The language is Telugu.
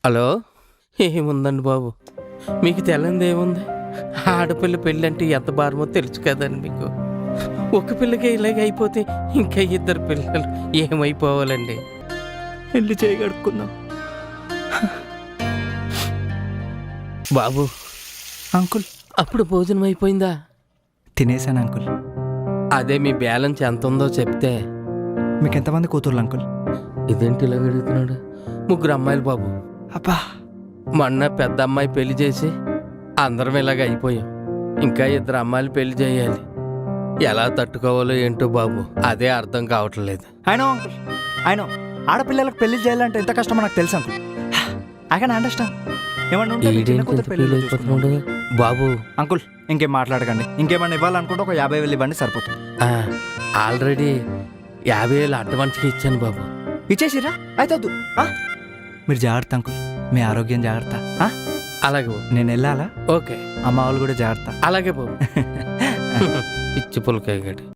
హలో, ఏముందండి బాబు, మీకు తెలంది ఏముంది? ఆడపిల్ల పెళ్ళి అంటే ఎంత భారమో తెలుసు కదండి మీకు. ఒక పిల్లకే ఇలాగ అయిపోతే ఇంకా ఇద్దరు పిల్లలు ఏమైపోవాలండి? వెళ్ళి చేయగడుక్కుందాం. బాబు, అంకుల్ అప్పుడు భోజనం అయిపోయిందా? తినేసాను అంకుల్. అదే మీ బ్యాలెన్స్ ఎంత ఉందో చెప్తే. మీకు ఎంతమంది కూతుర్లు అంకుల్? ఇదేంటి ఇలా అడుగుతున్నాడు? 3 అమ్మాయిలు బాబు. అబ్బా, మొన్న పెద్ద అమ్మాయి పెళ్లి చేసి అందరం ఇలాగ అయిపోయాం. ఇంకా 2 అమ్మాయిలు పెళ్లి చేయాలి. ఎలా తట్టుకోవాలో ఏంటో బాబు, అదే అర్థం కావట్లేదు. అయినో అంకుల్, అయినో ఆడపిల్లలకు పెళ్లి చేయాలంటే ఎంత కష్టమో నాకు తెలుసు అంకుల్. I can understand. ఏమన్నా ఉంటే మీ చిన్న కూతురు పెళ్లిలో చూసుకుందాం. బాబు అంకుల్ ఇంకేం మాట్లాడకండి. ఇంకేమన్నా ఇవ్వాలనుకుంటే ఒక 50,000 ఇవ్వండి సరిపోతుంది. ఆల్రెడీ 50,000 అడ్వాన్స్కి ఇచ్చాను బాబు. ఇచ్చేసిరా? అయితే వద్దు. మీరు జాగ్రత్త అంకుల్, మీ ఆరోగ్యం జాగ్రత్త. అలాగే బాబు. నేను వెళ్ళాలా? ఓకే. అమ్మ వాళ్ళు కూడా జాగ్రత్త. అలాగే బాబు. పిచ్చి పులకాయ గడి.